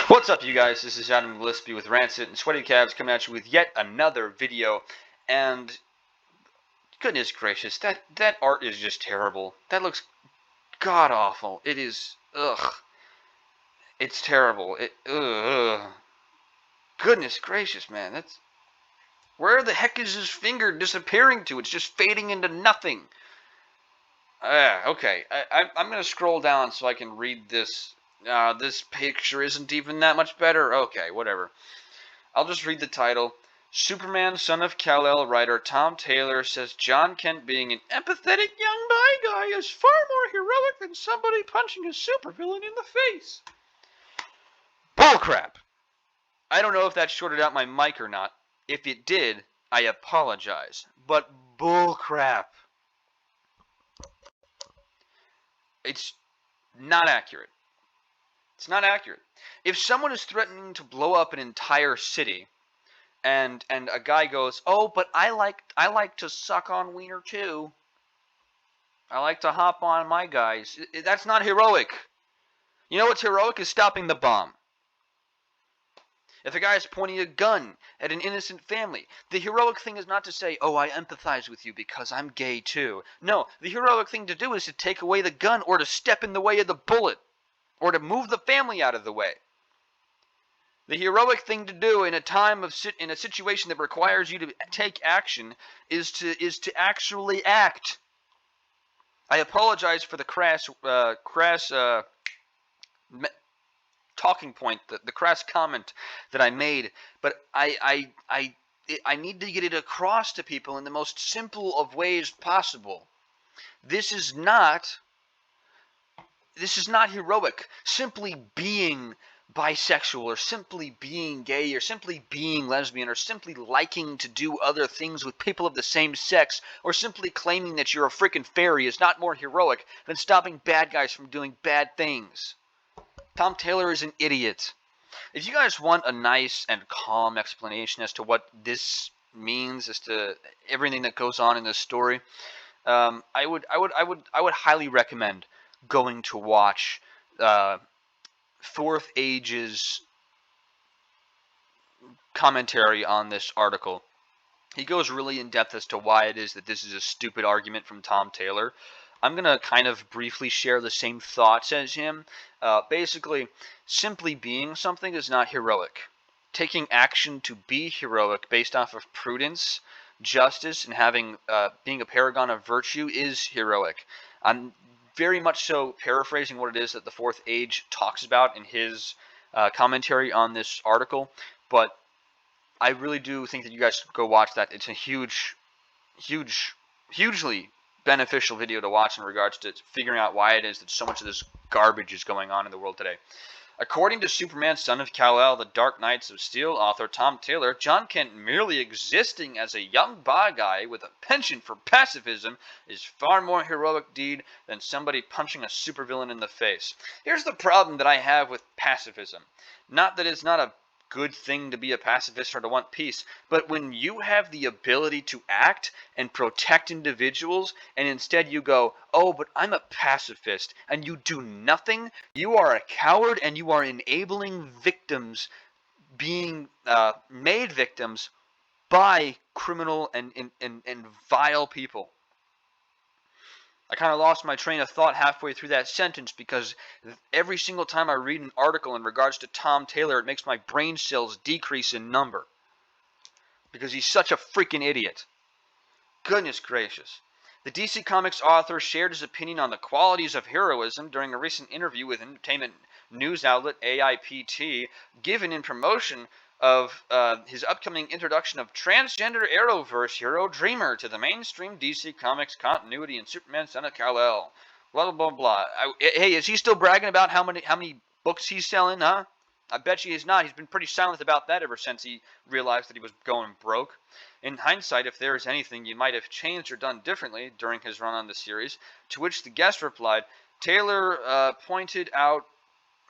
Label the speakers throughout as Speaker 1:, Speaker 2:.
Speaker 1: What's up, you guys? This is Adam Gillespie with Rancid and Sweaty Calves coming at you with yet another video. And goodness gracious, that art is just terrible. That looks god awful. It is ugh. It's terrible. Ugh. Goodness gracious, man. That's where the heck is his finger disappearing to? It's just fading into nothing. Okay. I'm gonna scroll down so I can read this. This picture isn't even that much better. Okay, whatever. I'll just read the title. Superman, son of Kal-El writer Tom Taylor says John Kent being an empathetic young bad guy is far more heroic than somebody punching a supervillain in the face. Bullcrap! I don't know if that shorted out my mic or not. If it did, I apologize. But bullcrap. It's not accurate. It's not accurate. If someone is threatening to blow up an entire city, and a guy goes, "Oh, but I like to suck on wiener too. I like to hop on my guys." That's not heroic. You know what's heroic is stopping the bomb. If a guy is pointing a gun at an innocent family, the heroic thing is not to say, "Oh, I empathize with you because I'm gay too." No, the heroic thing to do is to take away the gun or to step in the way of the bullet or to move the family out of the way. The heroic thing to do in a situation that requires you to take action is to actually act. I apologize for the crass talking point, the crass comment that I made, but I need to get it across to people in the most simple of ways possible. This is not heroic. Simply being bisexual, or simply being gay, or simply being lesbian, or simply liking to do other things with people of the same sex, or simply claiming that you're a freaking fairy is not more heroic than stopping bad guys from doing bad things. Tom Taylor is an idiot. If you guys want a nice and calm explanation as to what this means, as to everything that goes on in this story, I would highly recommend going to watch Fourth Age's commentary on this article. He goes really in depth as to why it is that this is a stupid argument from Tom Taylor. I'm going to kind of briefly share the same thoughts as him. Basically, simply being something is not heroic. Taking action to be heroic based off of prudence, justice, and being a paragon of virtue is heroic. I'm very much so paraphrasing what it is that the Fourth Age talks about in his commentary on this article, but I really do think that you guys should go watch that. It's a hugely beneficial video to watch in regards to figuring out why it is that so much of this garbage is going on in the world today. According to Superman, son of Kal-El, the Dark Knights of Steel author Tom Taylor, John Kent merely existing as a young bad guy with a penchant for pacifism is far more heroic deed than somebody punching a supervillain in the face. Here's the problem that I have with pacifism. Not that it's not a good thing to be a pacifist or to want peace, but when you have the ability to act and protect individuals and instead you go, "Oh, but I'm a pacifist," and you do nothing, you are a coward and you are enabling victims being made victims by criminal and vile people. I kind of lost my train of thought halfway through that sentence because every single time I read an article in regards to Tom Taylor, it makes my brain cells decrease in number. Because he's such a freaking idiot. Goodness gracious. The DC Comics author shared his opinion on the qualities of heroism during a recent interview with entertainment news outlet AIPT, given in promotion of his upcoming introduction of transgender Arrowverse hero Dreamer to the mainstream DC Comics continuity in Superman, son of Kal-El. Blah, blah, blah. Hey, is he still bragging about how many books he's selling, huh? I bet you he's not. He's been pretty silent about that ever since he realized that he was going broke. In hindsight, if there is anything you might have changed or done differently during his run on the series, to which the guest replied, Taylor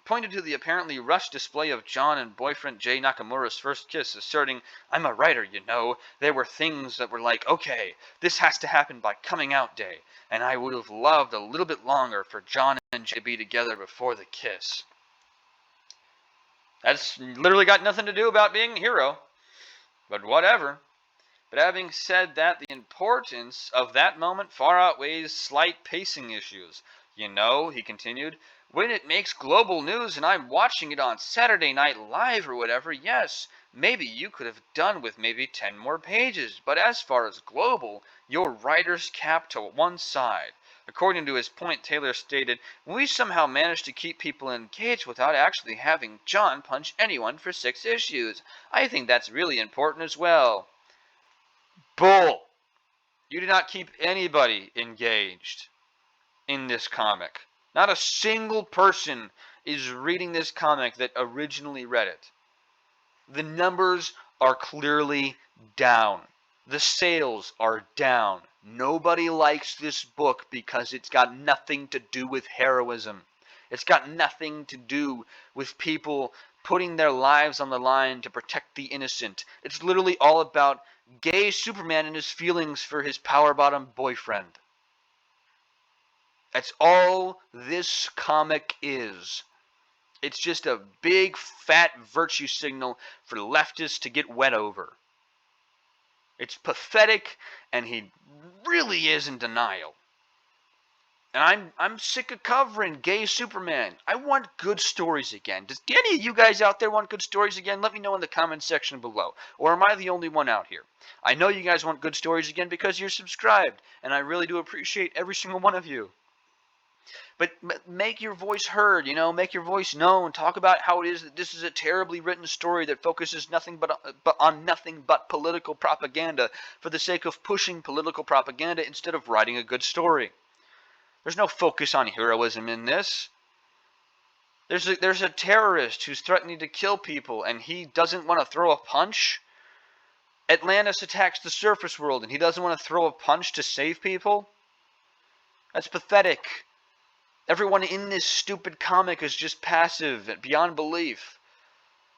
Speaker 1: pointed to the apparently rushed display of John and boyfriend Jay Nakamura's first kiss, asserting, "I'm a writer, you know. There were things that were like, okay, this has to happen by coming out day, and I would have loved a little bit longer for John and Jay to be together before the kiss." That's literally got nothing to do about being a hero. But whatever. But having said that, the importance of that moment far outweighs slight pacing issues. You know, he continued, when it makes global news and I'm watching it on Saturday Night Live or whatever, yes, maybe you could have done with maybe 10 more pages. But as far as global, your writer's cap to one side. According to his point, Taylor stated, we somehow managed to keep people engaged without actually having John punch anyone for 6 issues. I think that's really important as well. Bull! You did not keep anybody engaged in this comic. Not a single person is reading this comic that originally read it. The numbers are clearly down. The sales are down. Nobody likes this book because it's got nothing to do with heroism. It's got nothing to do with people putting their lives on the line to protect the innocent. It's literally all about gay Superman and his feelings for his power bottom boyfriend. That's all this comic is. It's just a big fat virtue signal for leftists to get wet over. It's pathetic, and he really is in denial. And I'm sick of covering gay Superman. I want good stories again. Do any of you guys out there want good stories again? Let me know in the comments section below. Or am I the only one out here? I know you guys want good stories again because you're subscribed, and I really do appreciate every single one of you. But make your voice heard, you know, make your voice known. Talk about how it is that this is a terribly written story that focuses nothing on nothing but political propaganda for the sake of pushing political propaganda instead of writing a good story. There's no focus on heroism in this. There's a terrorist who's threatening to kill people and he doesn't want to throw a punch. Atlantis attacks the surface world and he doesn't want to throw a punch to save people. That's pathetic. Everyone in this stupid comic is just passive beyond belief.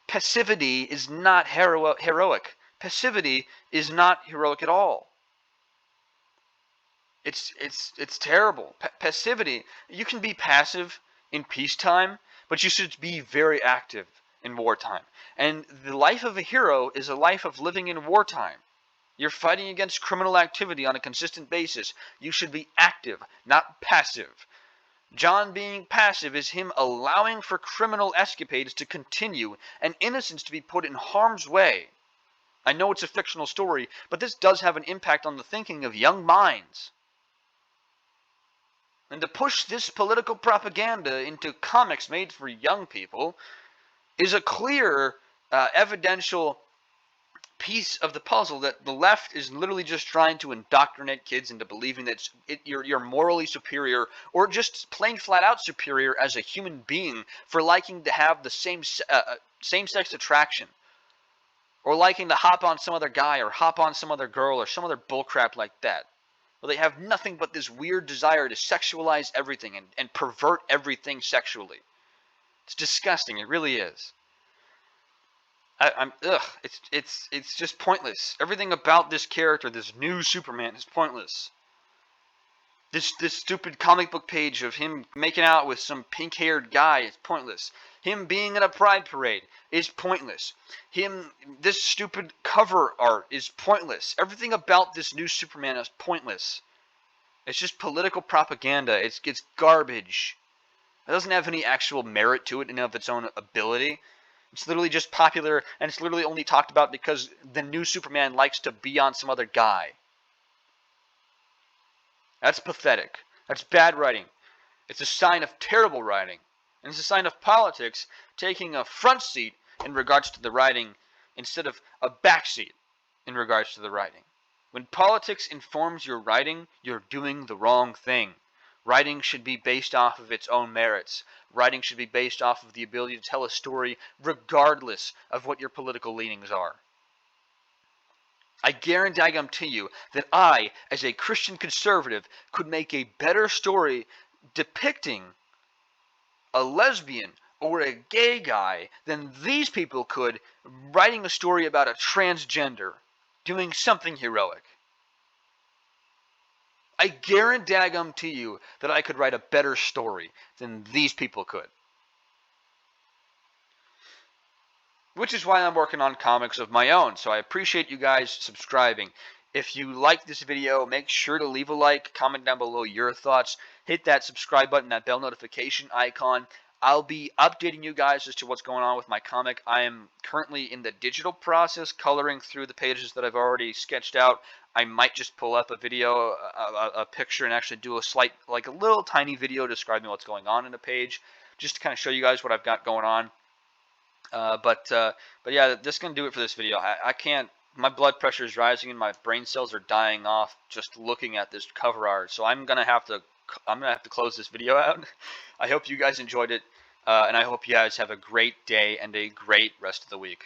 Speaker 1: Passivity is not heroic. Passivity is not heroic at all. It's terrible. Passivity, you can be passive in peacetime, but you should be very active in wartime. And the life of a hero is a life of living in wartime. You're fighting against criminal activity on a consistent basis. You should be active, not passive. John being passive is him allowing for criminal escapades to continue and innocents to be put in harm's way. I know it's a fictional story, but this does have an impact on the thinking of young minds. And to push this political propaganda into comics made for young people is a clear, evidential piece of the puzzle that the left is literally just trying to indoctrinate kids into believing that you're morally superior or just plain flat out superior as a human being for liking to have the same-sex attraction or liking to hop on some other guy or hop on some other girl or some other bullcrap like that. Well, they have nothing but this weird desire to sexualize everything and pervert everything sexually. It's disgusting. It really is. It's just pointless. Everything about this character, this new Superman, is pointless. This stupid comic book page of him making out with some pink-haired guy is pointless. Him being in a pride parade is pointless. This stupid cover art is pointless. Everything about this new Superman is pointless. It's just political propaganda. It's garbage. It doesn't have any actual merit to it in and of its own ability. It's literally just popular, and it's literally only talked about because the new Superman likes to be on some other guy. That's pathetic. That's bad writing. It's a sign of terrible writing. And it's a sign of politics taking a front seat in regards to the writing instead of a back seat in regards to the writing. When politics informs your writing, you're doing the wrong thing. Writing should be based off of its own merits. Writing should be based off of the ability to tell a story regardless of what your political leanings are. I guarantee you that I, as a Christian conservative, could make a better story depicting a lesbian or a gay guy than these people could writing a story about a transgender doing something heroic. I guarantee you that I could write a better story than these people could. which is why I'm working on comics of my own. So I appreciate you guys subscribing. If you like this video, make sure to leave a like, comment down below your thoughts, hit that subscribe button, that bell notification icon. I'll be updating you guys as to what's going on with my comic. I am currently in the digital process, coloring through the pages that I've already sketched out. I might just pull up a video, a picture, and actually do a slight, like a little tiny video describing what's going on in a page, just to kind of show you guys what I've got going on. But yeah, this is gonna do it for this video. I can't. My blood pressure is rising and my brain cells are dying off just looking at this cover art. So I'm gonna have to close this video out. I hope you guys enjoyed it, and I hope you guys have a great day and a great rest of the week.